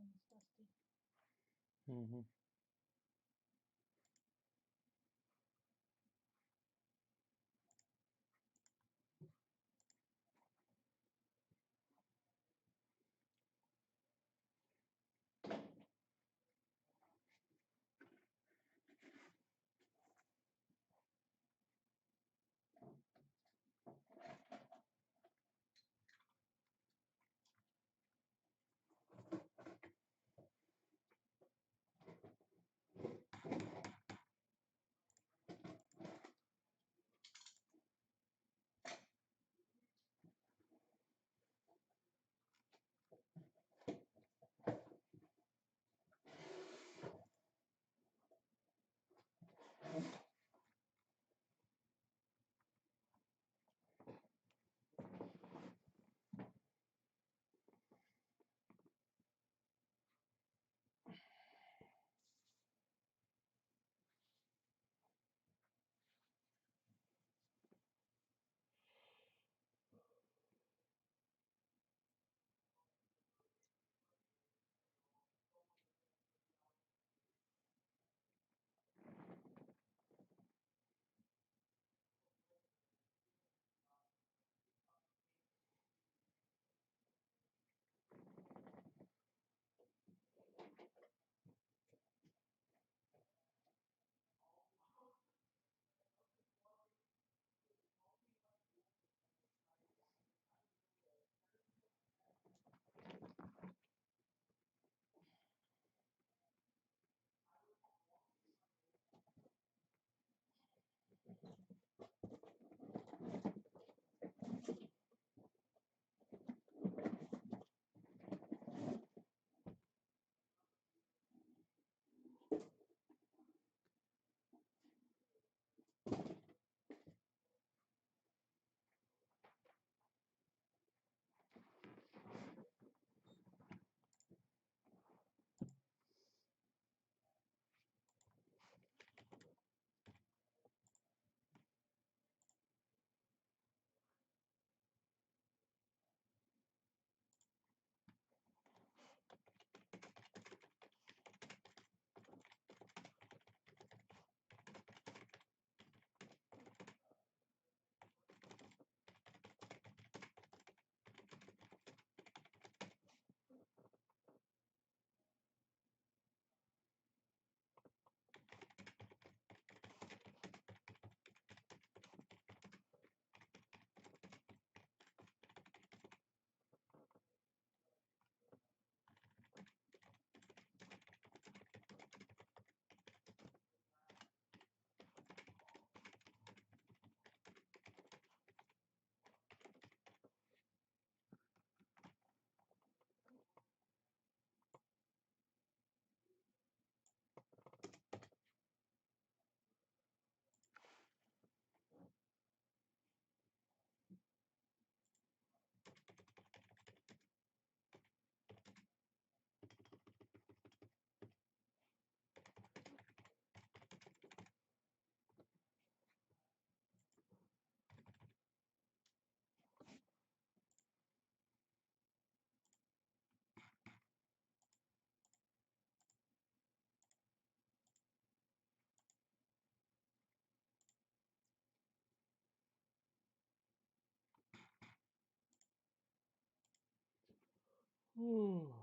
It's dusty. Mm-hmm. Ooh.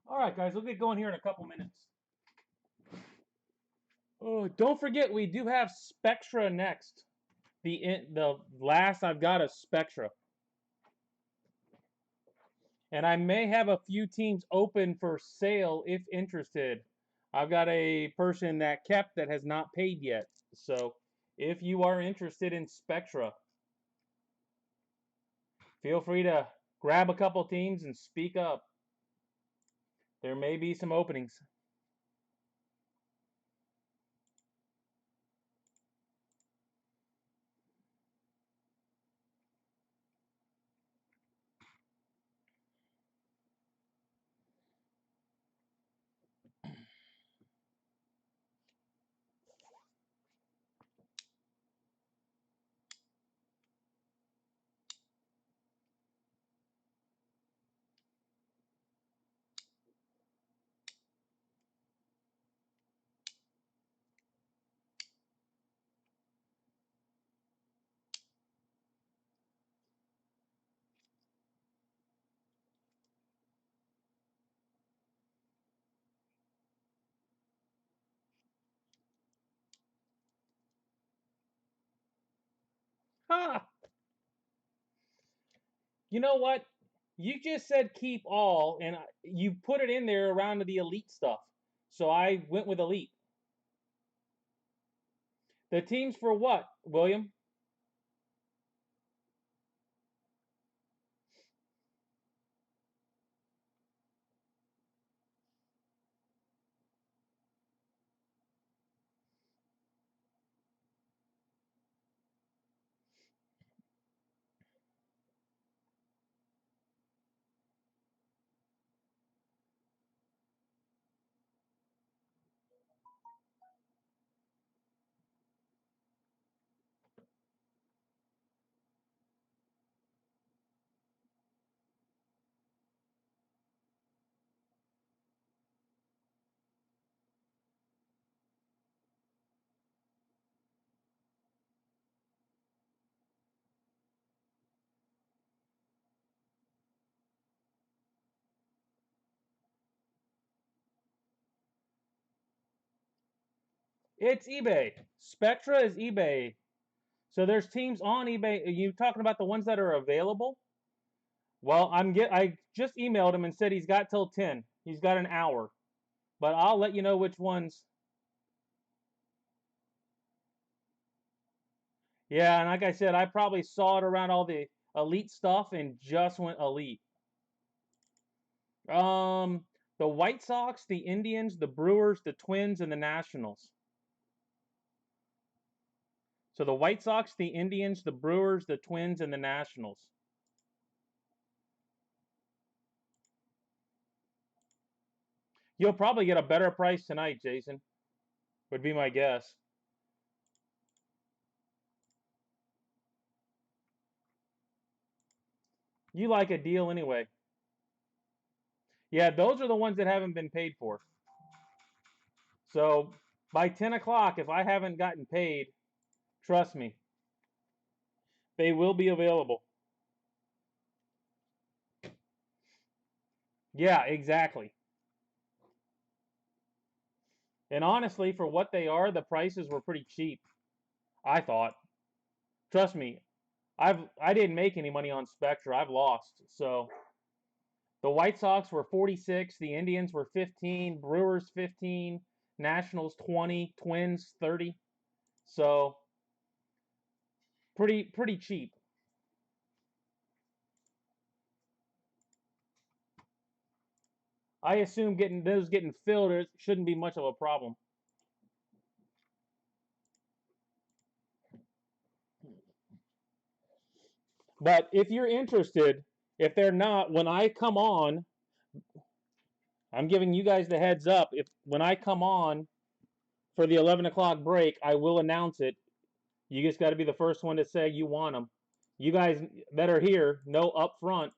All right, guys, we'll get going here in a couple minutes. Oh, don't forget, we do have Spectra next. The last I've got is Spectra. And I may have a few teams open for sale if interested. I've got a person that kept that has not paid yet. So if you are interested in Spectra, feel free to grab a couple teams and speak up. There may be some openings. Ha! You know what? You just said keep all, and you put it in there around the elite stuff. So I went with elite. The teams for what, William? It's eBay. Spectra is eBay. So there's teams on eBay. Are you talking about the ones that are available? Well, I just emailed him and said he's got till 10. He's got an hour. But I'll let you know which ones. Yeah, and like I said, I probably saw it around all the elite stuff and just went elite. Um, the White Sox, the Indians, the Brewers, the Twins, and the Nationals. So the White Sox, the Indians, the Brewers, the Twins, and the Nationals. You'll probably get a better price tonight, Jason. Would be my guess. You like a deal anyway. Yeah, those are the ones that haven't been paid for. So by 10 o'clock, if I haven't gotten paid, trust me, they will be available. Yeah, exactly. And honestly, for what they are, the prices were pretty cheap, I thought. Trust me, I didn't make any money on Spectra. I've lost. So the White Sox were 46, the Indians were 15, Brewers 15, Nationals 20, Twins 30. So pretty cheap. I assume getting filled shouldn't be much of a problem. But if you're interested, if they're not, when I come on, I'm giving you guys the heads up. If when I come on for the 11 o'clock break, I will announce it. You just got to be the first one to say you want them. You guys that are here know up front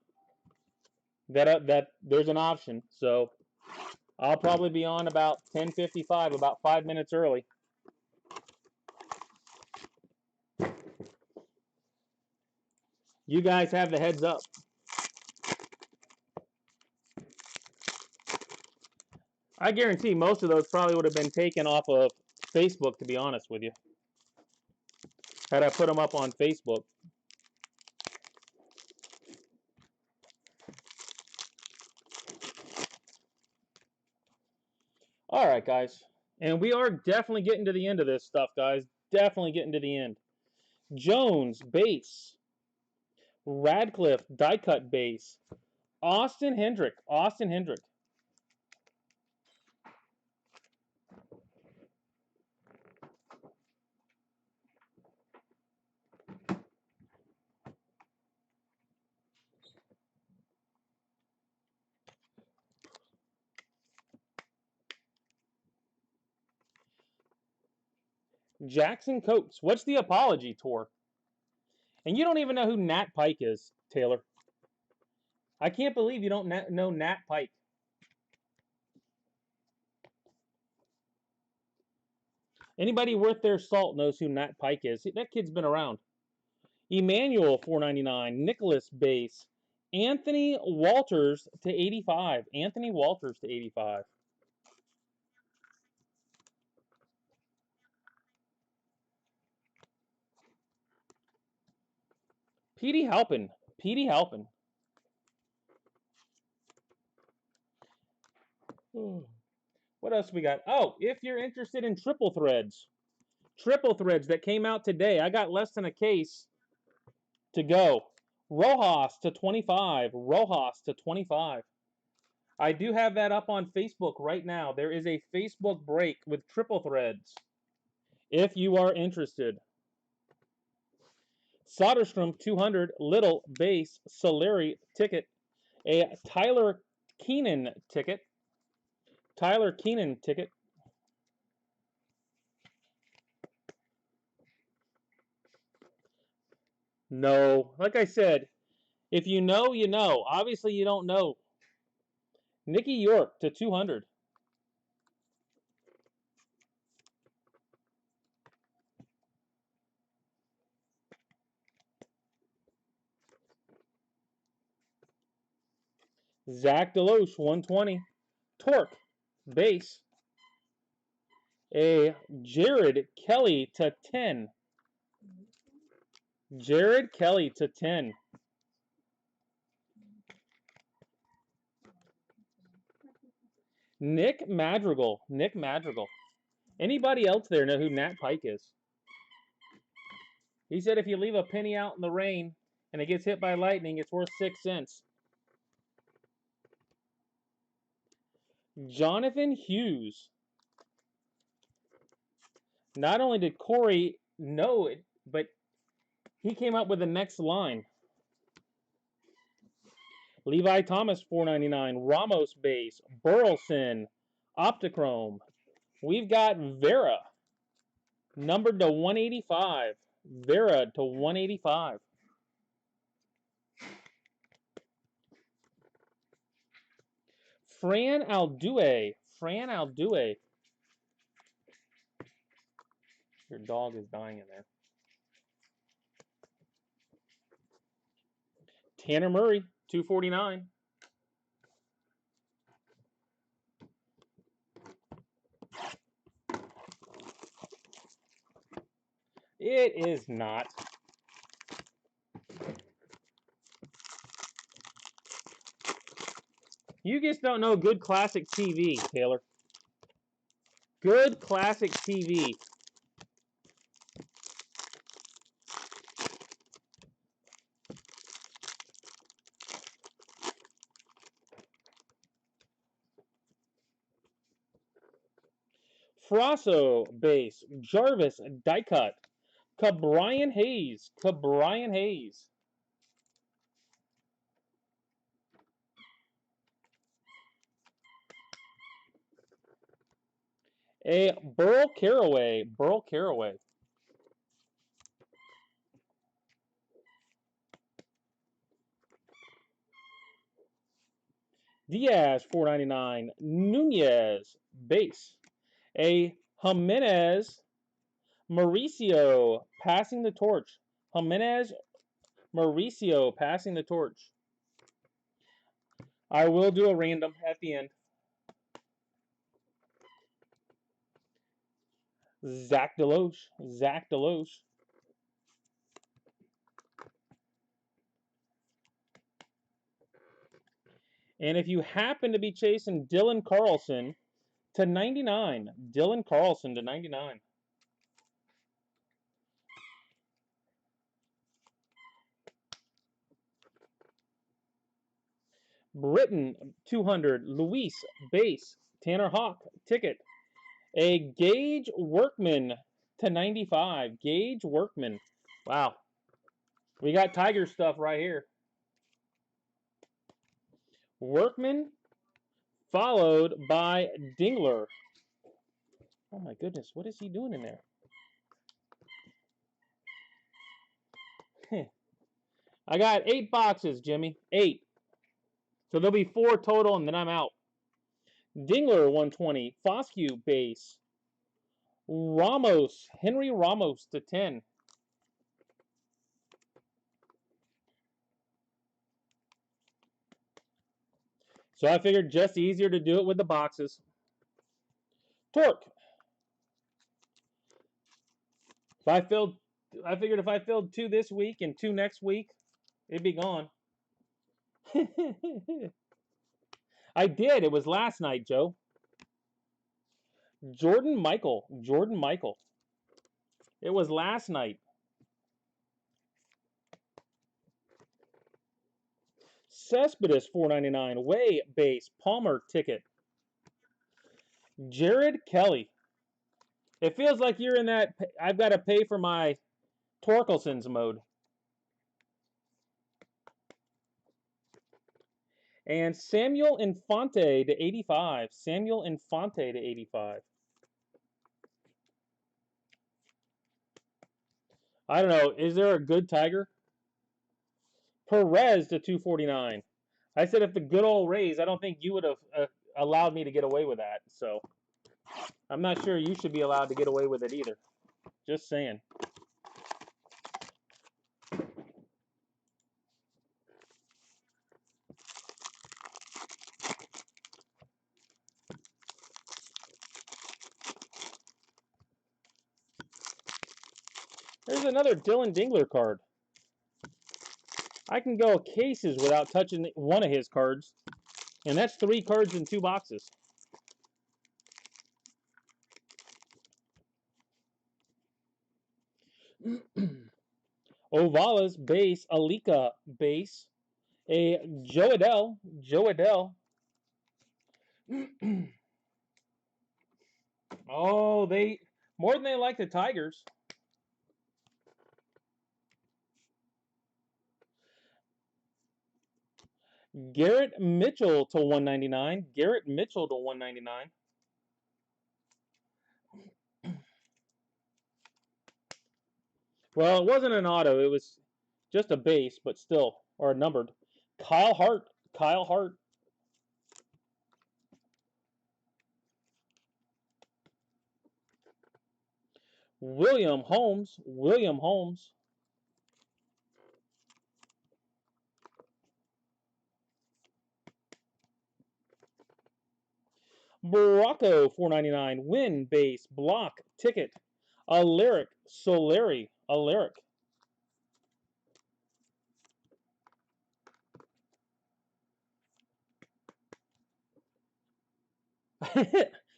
that there's an option. So I'll probably be on about 10:55, about 5 minutes early. You guys have the heads up. I guarantee most of those probably would have been taken off of Facebook, to be honest with you, had I put them up on Facebook. All right, guys. And we are definitely getting to the end of this stuff, guys. Definitely getting to the end. Jones, base. Radcliffe, die cut base. Austin Hendrick. Austin Hendrick. Jackson Coates. What's the apology tour? And you don't even know who Nat Pike is, Taylor. I can't believe you don't know Nat Pike. Anybody worth their salt knows who Nat Pike is. That kid's been around. Emmanuel, 499. Nicholas, base. Anthony Walters to 85. Anthony Walters to 85. Petey Halpin. Petey Halpin. What else we got? Oh, if you're interested in triple threads that came out today, I got less than a case to go. Rojas to 25. Rojas to 25. I do have that up on Facebook right now. There is a Facebook break with triple threads if you are interested. Soderstrom 200, Little, base, Solari ticket, a Tyler Keenan ticket. Tyler Keenan ticket. No, like I said, if you know, you know. Obviously, you don't know. Nicky York to 200. Zach Deloche, 120. Torque, base. A Jared Kelly to 10. Jared Kelly to 10. Nick Madrigal. Nick Madrigal. Anybody else there know who Nat Pike is? He said if you leave a penny out in the rain and it gets hit by lightning, it's worth 6 cents. Jonathan Hughes. Not only did Corey know it, but he came up with the next line. Levi Thomas, 499. Ramos base. Burleson. Optichrome. We've got Vera. Numbered to 185. Vera to 185. Fran Aldue. Fran Aldue. Your dog is dying in there. Tanner Murray, 249. It is not. You just don't know good classic TV, Taylor. Good classic TV. Frasso base. Jarvis die cut. Cabrian Hayes. Cabrian Hayes. A Burl Caraway. Burl Caraway. Diaz, 499. Nunez, base. A Jimenez, Mauricio, passing the torch. Jimenez, Mauricio, passing the torch. I will do a random at the end. Zach Deloche. Zach Deloche. And if you happen to be chasing Dylan Carlson to 99, Dylan Carlson to 99. Britain 200, Luis base, Tanner Hawk ticket. A Gage Workman to 95, Gage Workman. Wow. We got Tiger stuff right here. Workman followed by Dingler. Oh my goodness, what is he doing in there? I got 8 boxes, Jimmy. 8. So there'll be 4 total, and then I'm out. Dingler 120, Foscue base. Ramos, Henry Ramos to 10. So I figured just easier to do it with the boxes. Torque. I figured if I filled 2 this week and 2 next week, it'd be gone. I did. It was last night, Joe. Jordan Michael. Jordan Michael. It was last night. Cespedes $4.99. Way base. Palmer ticket. Jared Kelly. It feels like you're in that I've got to pay for my Torkelson's mode. And Samuel Infante to 85. Samuel Infante to 85. I don't know. Is there a good Tiger? Perez to 249. I said if the good old Rays, I don't think you would have allowed me to get away with that. So I'm not sure you should be allowed to get away with it either. Just saying. There's another Dylan Dingler card. I can go cases without touching one of his cards. And that's 3 cards in 2 boxes. Ovalas base, Alika base, a Joe Adell. Oh, they more than they like the Tigers. Garrett Mitchell to 199. Garrett Mitchell to 199. Well, it wasn't an auto. It was just a base, but still, or numbered. Kyle Hart. Kyle Hart. William Holmes. William Holmes. Baracco $4.99. Win base block ticket. Alaric Solari. Alaric.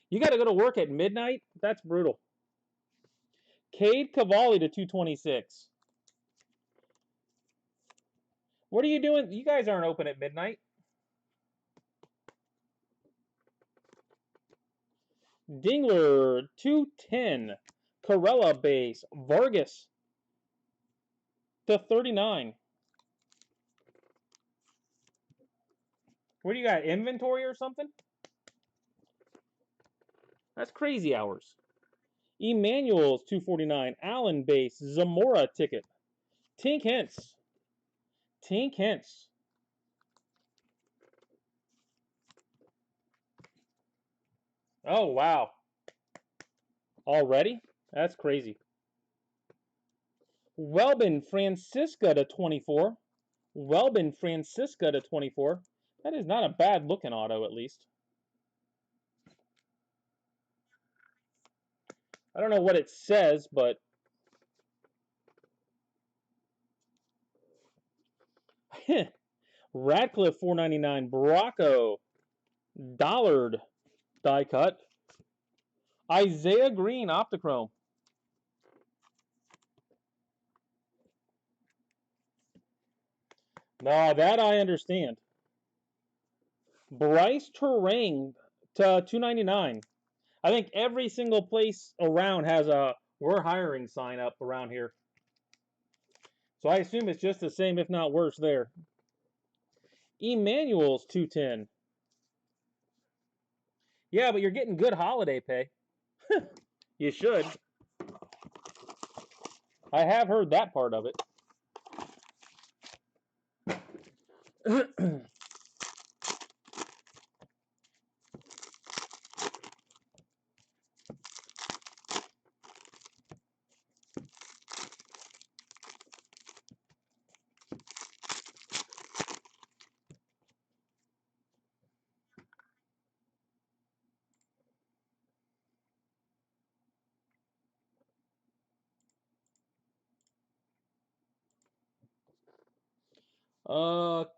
You got to go to work at midnight? That's brutal. Cade Cavalli to 226. What are you doing? You guys aren't open at midnight. Dingler 210. Corella base. Vargas to 39. What do you got? Inventory or something? That's crazy hours. Emmanuel's 249. Allen base. Zamora ticket. Tink Hence. Tink Hence. Oh, wow. Already? That's crazy. Welbin Francisca to 24. Welbin Francisca to 24. That is not a bad looking auto, at least. I don't know what it says, but Radcliffe 499, Bracco, Dollard die cut, Isaiah Green Optichrome. Nah, that I understand. Bryce Terang to 299. I think every single place around has a "we're hiring" sign up around here. So I assume it's just the same, if not worse, there. Emmanuel's 210. Yeah, but you're getting good holiday pay. You should. I have heard that part of it.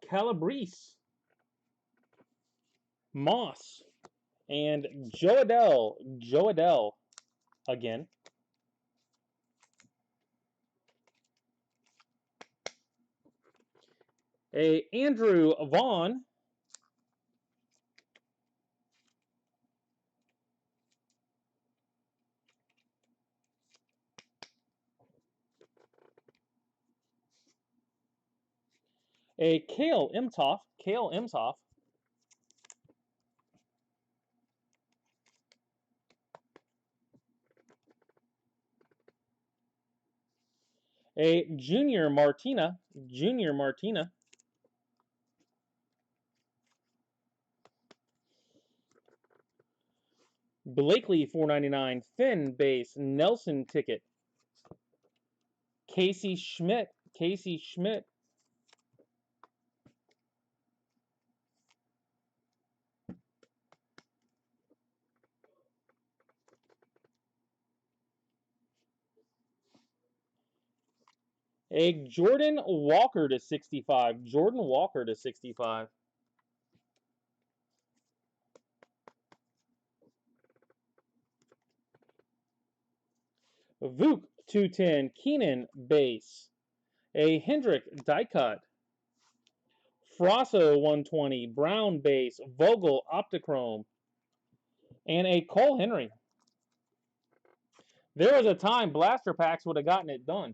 Calabrese, Moss, and Joe Adell again. A Andrew Vaughn. A Cale Imhoff. A Junior Martina. Blakely 499. Finn base. Nelson ticket. Casey Schmidt. A Jordan Walker to 65. Vuk 210. Keenan base. A Hendrick die cut. Frosso 120. Brown base. Vogel Optichrome. And a Cole Henry. There was a time blaster packs would have gotten it done.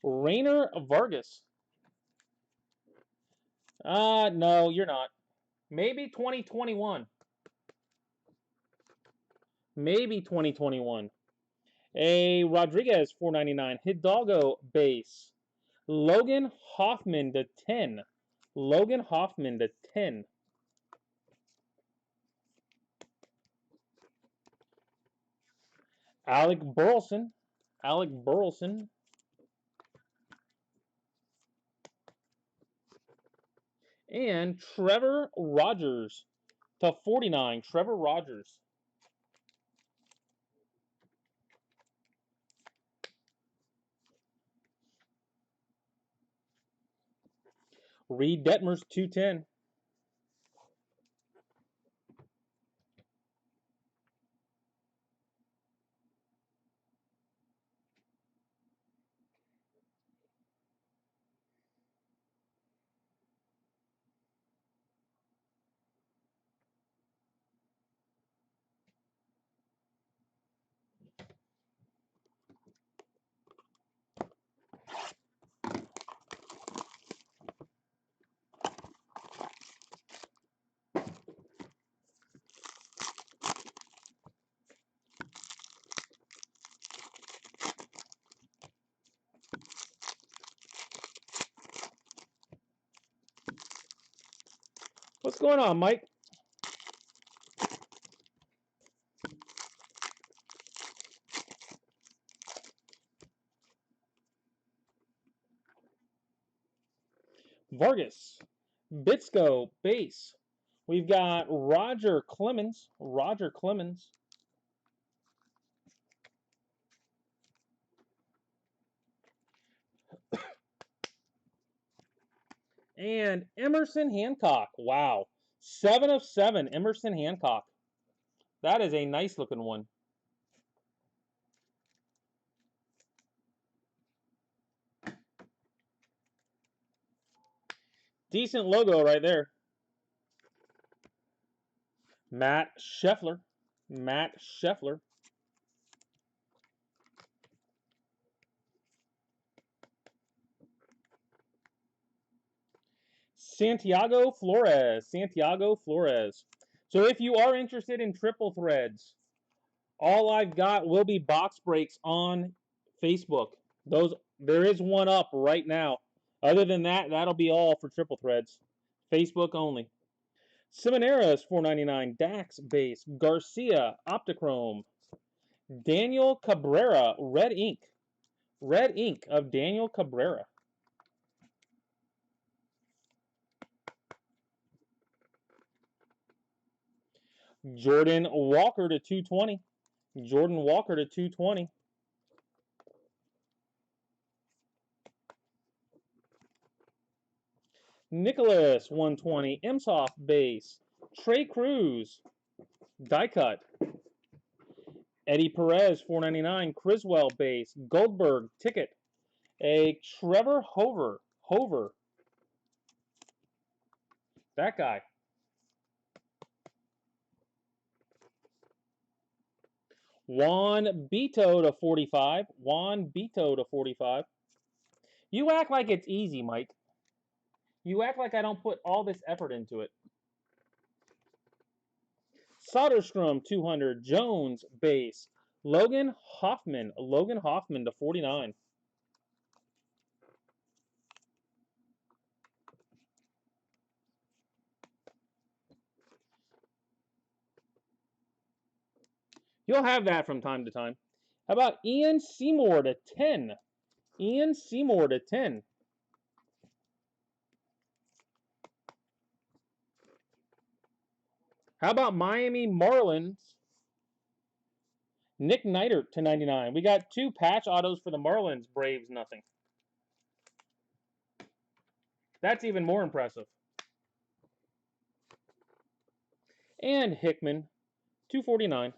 Rainer Vargas. No, you're not. Maybe 2021. A Rodriguez 499. Hidalgo base. Logan Hoffman to 10. Alec Burleson. And Trevor Rogers to 49. Trevor Rogers. Reed Detmers 210. What's going on, Mike? Vargas. Bitsko base. We've got Roger Clemens. Roger Clemens. And Emerson Hancock. Wow. 7 of 7, Emerson Hancock. That is a nice looking one. Decent logo right there. Matt Scheffler. Matt Scheffler. Santiago Flores. Santiago Flores. So if you are interested in triple threads, all I've got will be box breaks on Facebook. There is one up right now. Other than that, that'll be all for triple threads. Facebook only. Simoneras $4.99. Dax base. Garcia Optichrome. Daniel Cabrera red ink. Red ink of Daniel Cabrera. Jordan Walker to 220. Jordan Walker to 220. Nicholas 120. Imsoft base. Trey Cruz die cut. Eddie Perez $4.99. Criswell base. Goldberg ticket. A Trevor Hover. That guy. Juan Beto to 45. Juan Beto to 45. You act like it's easy, Mike. You act like I don't put all this effort into it. Soderstrom 200. Jones base. Logan Hoffman to 49. You'll have that from time to time. How about Ian Seymour to 10? Ian Seymour to 10. How about Miami Marlins? Nick Neidert to 99. We got 2 patch autos for the Marlins. Braves, nothing. That's even more impressive. And Hickman, 249.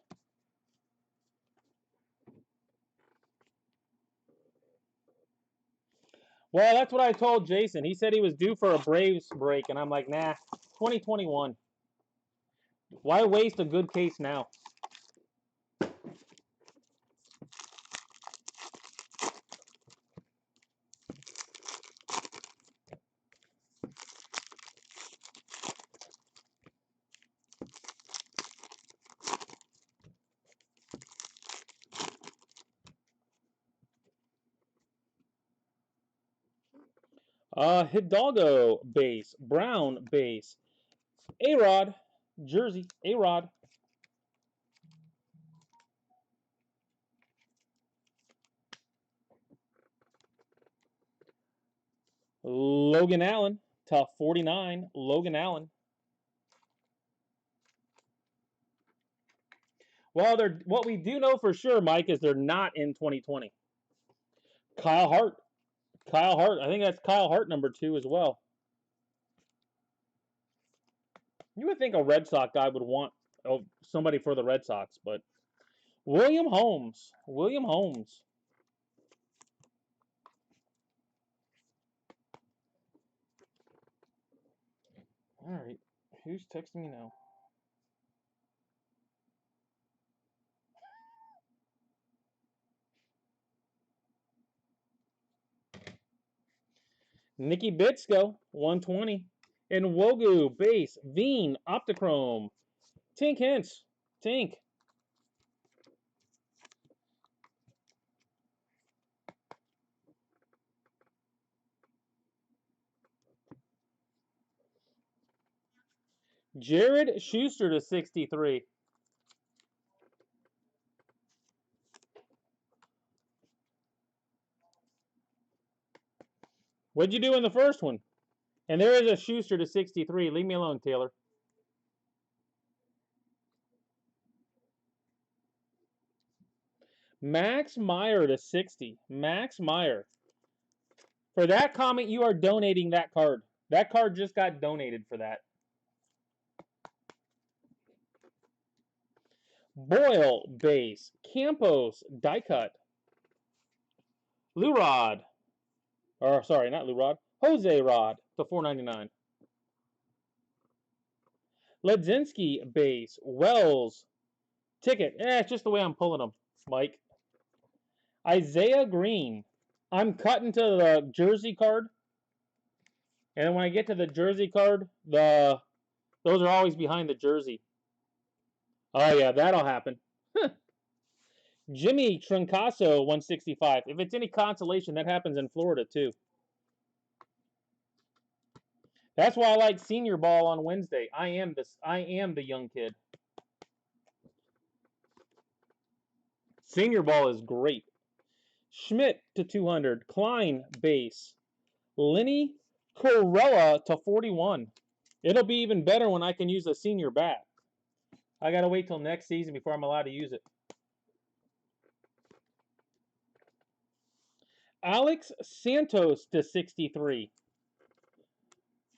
Well, that's what I told Jason. He said he was due for a Braves break, and I'm like, nah, 2021. Why waste a good case now? Hidalgo base. Brown base. A-Rod. Jersey. A-Rod. Logan Allen to 49. Logan Allen. Well, what we do know for sure, Mike, is they're not in 2020. Kyle Hart. Kyle Hart. I think that's Kyle Hart number 2 as well. You would think a Red Sox guy would want somebody for the Red Sox, but William Holmes. William Holmes. All right. Who's texting me now? Nicky Bitsko, 120. And Wogu, base. Veen, Optichrome. Tink Hintz. Tink. Jared Schuster to 63. What'd you do in the first one? And there is a Schuster to 63. Leave me alone, Taylor. Max Meyer to 60. Max Meyer. For that comment, you are donating that card. That card just got donated for that. Boyle base. Campos die cut. Lurod. Or sorry, not Lurod. Jose Rod to 499. Ledzinski base. Wells ticket. It's just the way I'm pulling them, Mike. Isaiah Green. I'm cutting to the jersey card. And then when I get to the jersey card, those are always behind the jersey. Oh, yeah, that'll happen. Jimmy Troncaso, 165. If it's any consolation, that happens in Florida, too. That's why I like senior ball on Wednesday. I am the young kid. Senior ball is great. Schmidt to 200. Klein base. Lenny Corella to 41. It'll be even better when I can use a senior bat. I got to wait till next season before I'm allowed to use it. Alex Santos to 63.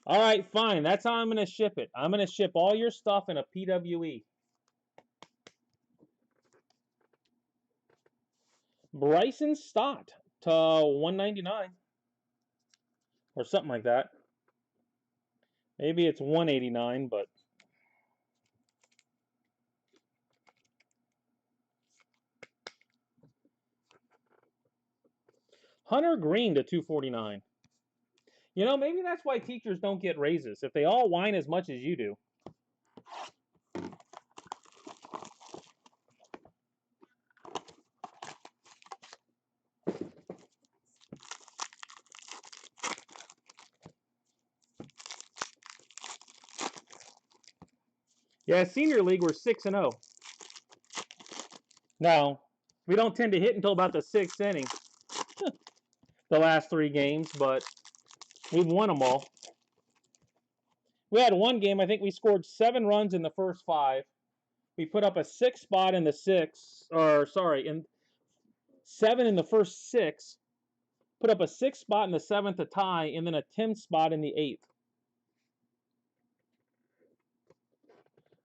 All right, fine. That's how I'm going to ship it. I'm going to ship all your stuff in a PWE. Bryson Stott to 199. Or something like that. Maybe it's 189, but... Hunter Green to 249. You know, maybe that's why teachers don't get raises. If they all whine as much as you do. Yeah, senior league, we're 6-0. Now, we don't tend to hit until about the 6th inning. The last 3 games, but we've won them all. We had one game, I think we scored 7 runs in the first 5. We put up a 6 spot in the 6th, or sorry, in 7 in the first 6. Put up a 6 spot in the 7th to tie, and then a 10th spot in the 8th.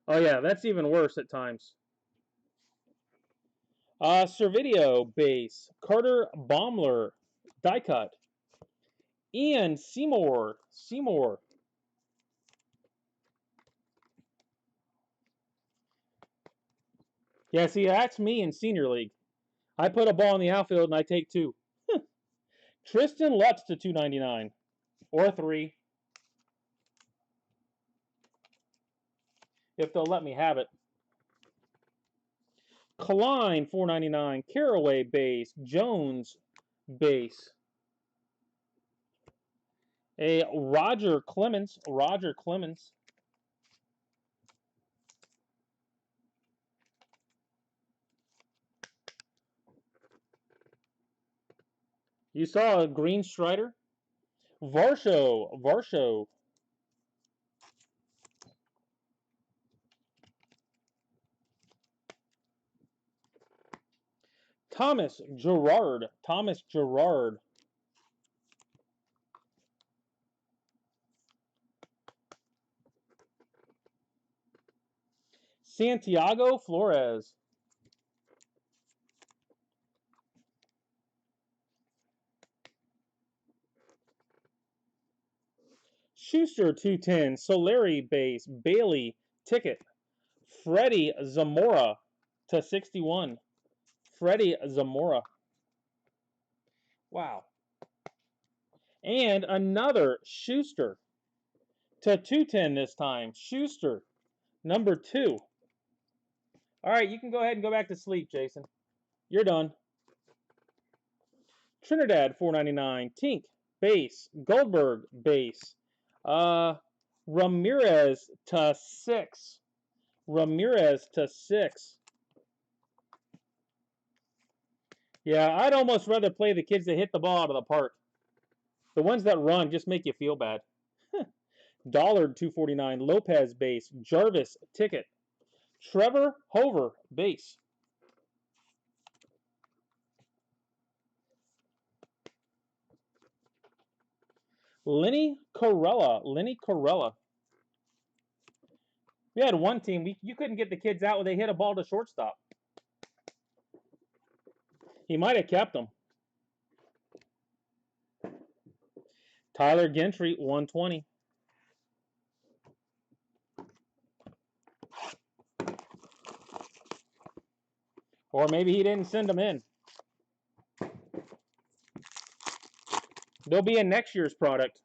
Oh yeah, that's even worse at times. Servideo base. Carter Baumler die cut. Ian Seymour. Yeah, see, that's me in senior league. I put a ball in the outfield and I take 2. Tristan Lutz to 299. Or 3. If they'll let me have it. Klein, 499. Caraway base. Jones base. A Roger Clemens. You saw a green Strider? Varsho. Thomas Gerard. Santiago Flores. Schuster 210. Solari base. Bailey ticket. Freddie Zamora to 61. Freddie Zamora. Wow. And another Schuster to 210 this time. Schuster, number 2. All right, you can go ahead and go back to sleep, Jason. You're done. Trinidad, 499. Tink, base. Goldberg, base. Ramirez to 6. Yeah, I'd almost rather play the kids that hit the ball out of the park. The ones that run just make you feel bad. Dollard, 249. Lopez, base. Jarvis, ticket. Trevor Hover, base. Lenny Corella. Lenny Corella. We had one team. You couldn't get the kids out when they hit a ball to shortstop. He might have kept them. Tyler Gentry, 120. Or maybe he didn't send them in. They'll be in next year's product.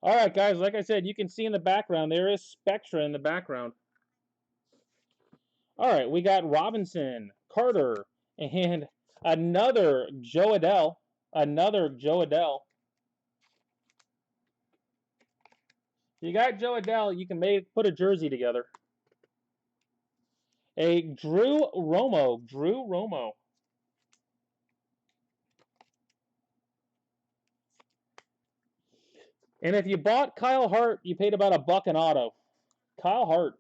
All right, guys, like I said, you can see in the background, there is Spectra in the background. All right, we got Robinson, Carter, and another Jo Adell. Another Jo Adell. You got Jo Adell, you can put a jersey together. A Drew Romo. Drew Romo. And if you bought Kyle Hart, you paid about $1 an auto. Kyle Hart.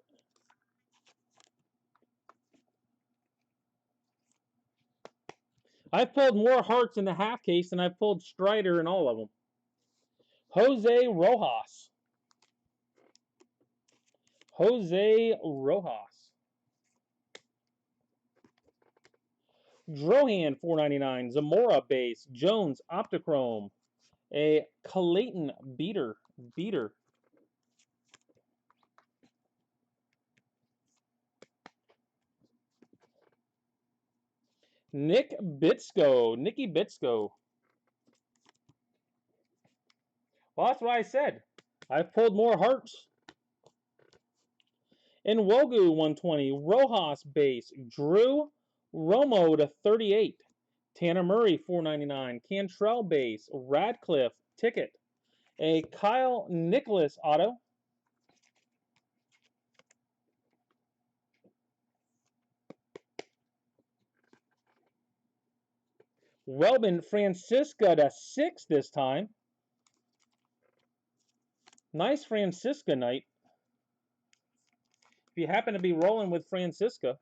I've pulled more Harts in the half case than I've pulled Strider in all of them. Jose Rojas. Jose Rojas. Drohan, $4.99. Zamora base. Jones, Optichrome. A Clayton Beater. Nicky Bitsko. Well, that's what I said. I've pulled more Hearts. And Wogu, 120. Rojas base. Drew Romo to 38. Tanner Murray, $4.99. Cantrell base. Radcliffe ticket. A Kyle Nicholas auto. Welbin Francisca to 6 this time. Nice Francisca night. If you happen to be rolling with Francisca.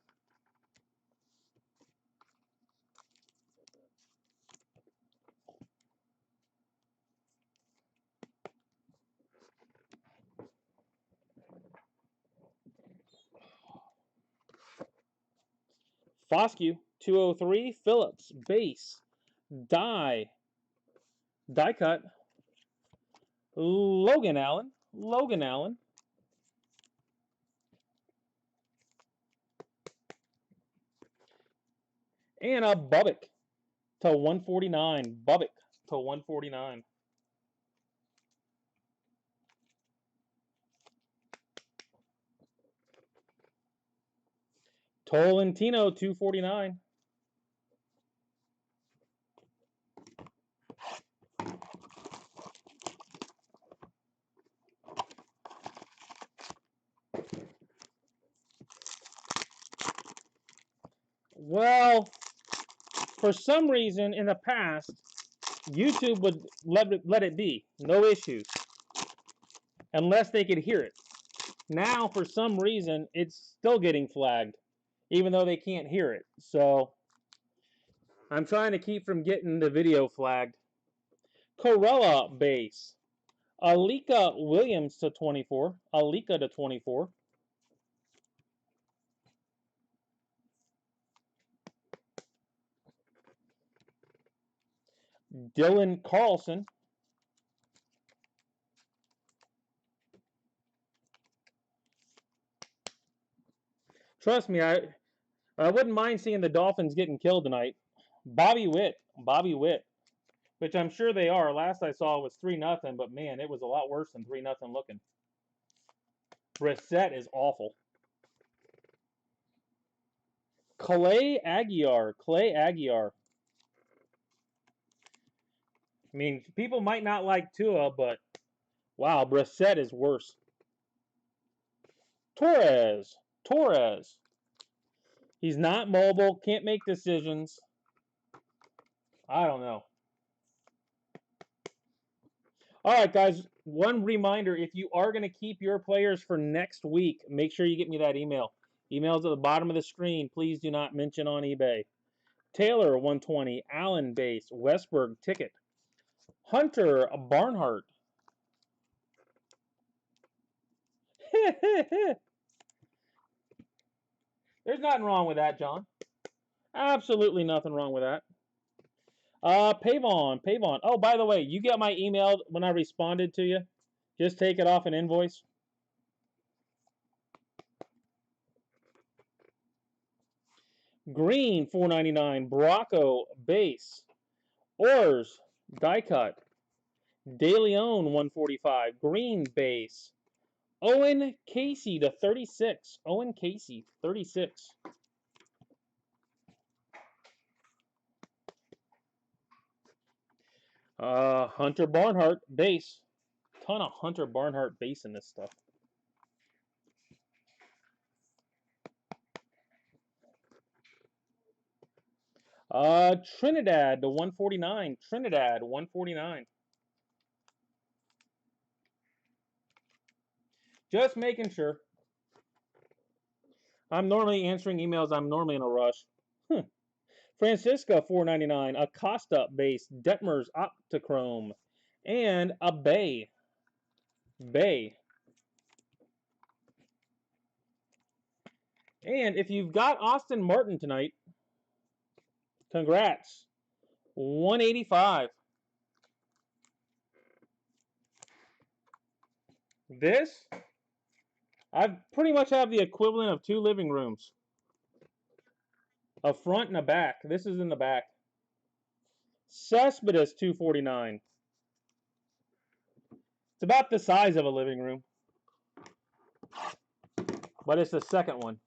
Foscue, 203. Phillips, base. Die cut. Logan Allen. And a Bubbick to 149. Bubbick to 149. Tolentino, 249. Well, for some reason in the past, YouTube would let it be. No issues. Unless they could hear it. Now, for some reason, it's still getting flagged. Even though they can't hear it. So, I'm trying to keep from getting the video flagged. Corella base. Alika Williams to 24. Alika to 24. Dylan Carlson. Trust me, I wouldn't mind seeing the Dolphins getting killed tonight. Bobby Witt, which I'm sure they are. Last I saw was 3-0, but man, it was a lot worse than 3-0 looking. Brissett is awful. Clay Aguiar. I mean, people might not like Tua, but wow, Brissett is worse. Torres. He's not mobile, can't make decisions. I don't know. All right, guys, one reminder, if you are going to keep your players for next week, make sure you get me that email. Email's at the bottom of the screen. Please do not mention on eBay. Taylor, 120. Allen, base. Westberg, ticket. Hunter, Barnhart. There's nothing wrong with that, John. Absolutely nothing wrong with that. Pavon. Oh, by the way, you get my email when I responded to you. Just take it off an invoice. Green, $4.99. Bracco, base. Ors, die cut. De Leon, $145. Green, base. Owen Casey to 36. Owen Casey, 36. Hunter Barnhart, base. Ton of Hunter Barnhart base in this stuff. Trinidad to 149. Trinidad, 149. Just making sure. I'm normally answering emails. I'm normally in a rush. Francisca, $4.99. Acosta base. Detmers Optichrome. And a Bay. Bay. And if you've got Austin Martin tonight, congrats. 185. This, I pretty much have the equivalent of 2 living rooms. A front and a back. This is in the back. Cespedes, $249. It's about the size of a living room. But it's the second one.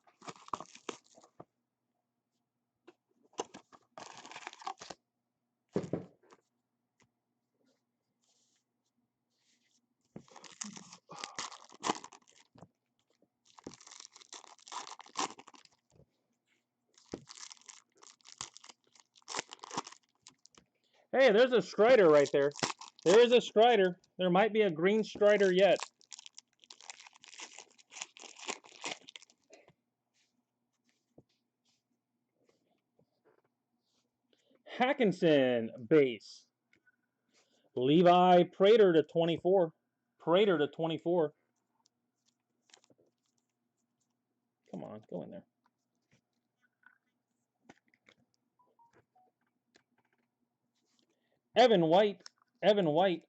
Hey, there's a Strider right there. There is a Strider. There might be a green Strider yet. Hackinson, base. Levi Prater to 24. Prater to 24. Come on, go in there. Evan White. Evan White.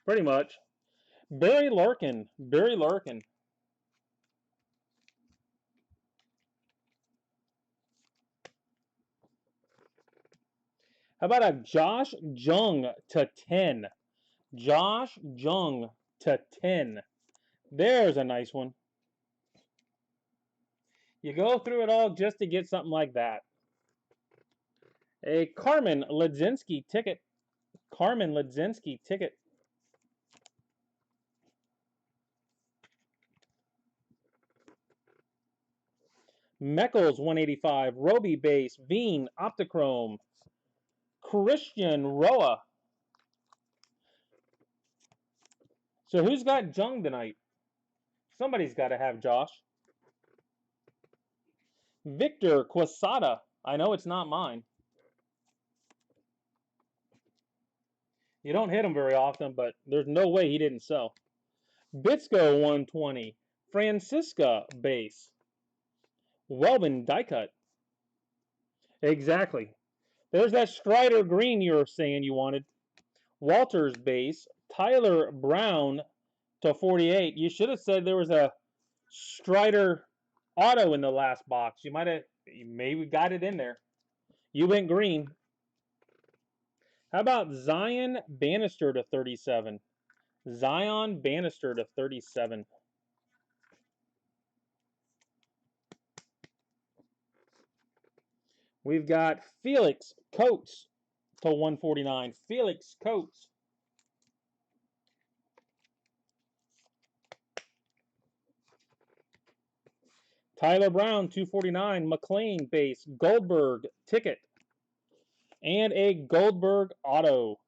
Pretty much. Barry Larkin. Barry Larkin. How about a Josh Jung to 10? Josh Jung to 10. There's a nice one. You go through it all just to get something like that. A Carmen Ledzinski ticket. Carmen Ledzinski ticket. Meckles, 185. Roby base. Veen Optichrome. Christian Roa. So who's got Jung tonight? Somebody's got to have Josh. Victor Quesada. I know it's not mine. You don't hit him very often, but there's no way he didn't sell. Bitsko, 120. Francisca base. Welbin die cut. Exactly. There's that Strider green you were saying you wanted. Walters base. Tyler Brown to 48. You should have said there was a Strider auto in the last box. You maybe got it in there. You went green. How about Zion Bannister to 37? Zion Bannister to 37. We've got Felix Coates to 149. Felix Coates. Tyler Brown, 249. McLean base. Goldberg ticket. And a Goldberg auto.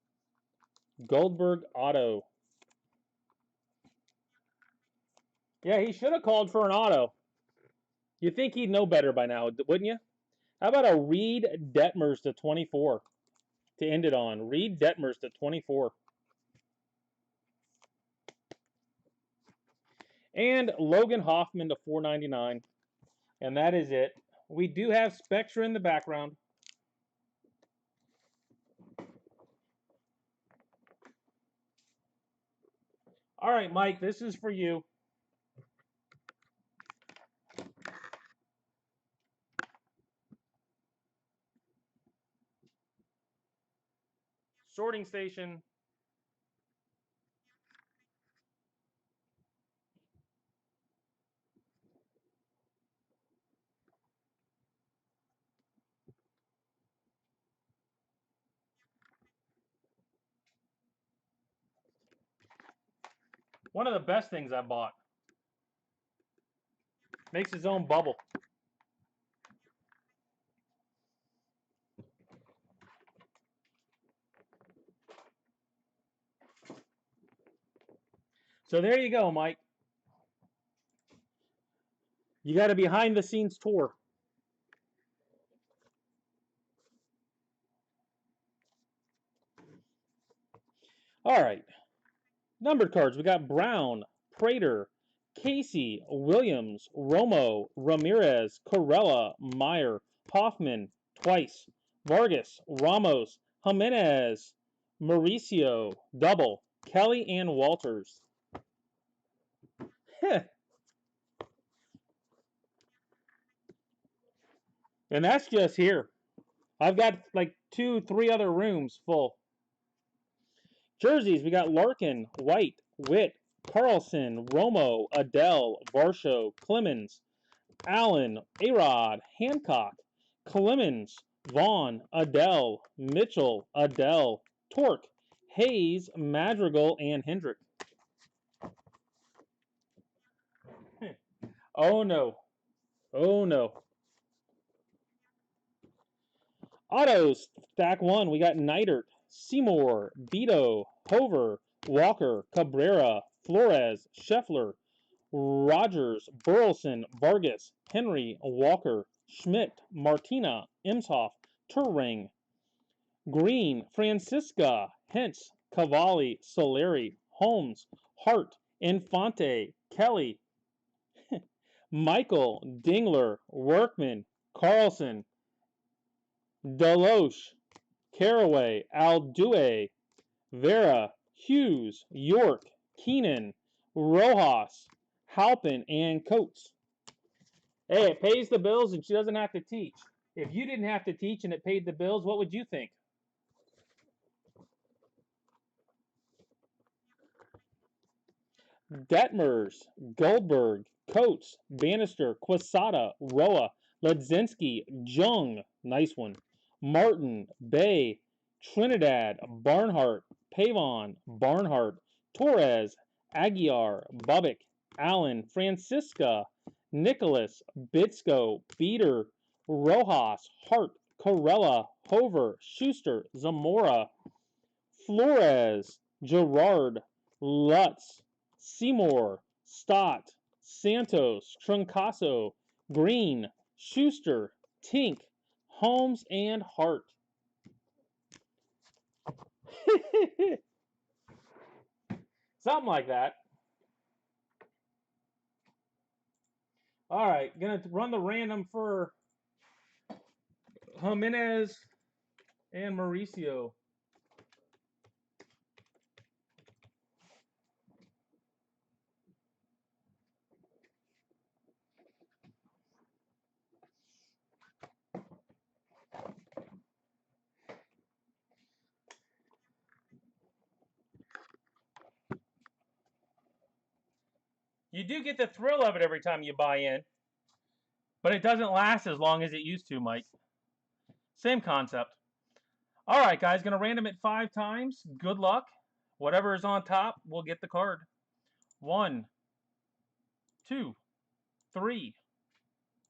Goldberg auto. Yeah, he should have called for an auto. You'd think he'd know better by now, wouldn't you? How about a Reed Detmers to 24 to end it on? Reed Detmers to 24. And Logan Hoffman to 499. And that is it. We do have Spectra in the background. All right, Mike, this is for you. Sorting station. One of the best things I bought. Makes his own bubble. So there you go, Mike. You got a behind the scenes tour. All right. Numbered cards. We got Brown, Prater, Casey, Williams, Romo, Ramirez, Corella, Meyer, Hoffman, twice, Vargas, Ramos, Jimenez, Mauricio, double, Kelly, and Walters. And that's just here. I've got like 2-3 other rooms full. Jerseys, we got Larkin, White, Witt, Carlson, Romo, Adele, Varsho, Clemens, Allen, Arod, Hancock, Clemens, Vaughn, Adele, Mitchell, Adele, Torque, Hayes, Madrigal, and Hendrick. Oh no. Oh no. Autos, stack one, we got Neidert, Seymour, Vito, Hover, Walker, Cabrera, Flores, Scheffler, Rogers, Burleson, Vargas, Henry, Walker, Schmidt, Martina, Imshoff, Turing, Green, Francisca, Hentz, Cavalli, Solari, Holmes, Hart, Infante, Kelly, Michael, Dingler, Workman, Carlson, Deloche, Caraway, Aldue, Vera, Hughes, York, Keenan, Rojas, Halpin, and Coates. Hey, it pays the bills and she doesn't have to teach. If you didn't have to teach and it paid the bills, what would you think? Detmers, Goldberg, Coates, Bannister, Quesada, Roa, Ledzinski, Jung, nice one, Martin, Bay, Trinidad, Barnhart, Pavon, Barnhart, Torres, Aguiar, Bubbick, Allen, Francisca, Nicholas, Bitsko, Beater, Rojas, Hart, Corella, Hover, Schuster, Zamora, Flores, Gerard, Lutz, Seymour, Stott, Santos, Truncaso, Green, Schuster, Tink, Holmes, and Hart. Something like that. All right, gonna run the random for Jimenez and Mauricio. You do get the thrill of it every time you buy in, but it doesn't last as long as it used to, Mike. Same concept. All right, guys, going to random it 5 times. Good luck. Whatever is on top will get the card. 1, 2, 3,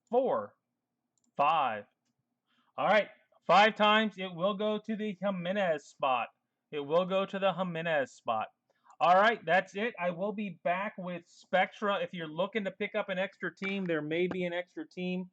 4, 5. All right, 5 times. It will go to the Jimenez spot. It will go to the Jimenez spot. All right, that's it. I will be back with Spectra. If you're looking to pick up an extra team, there may be an extra team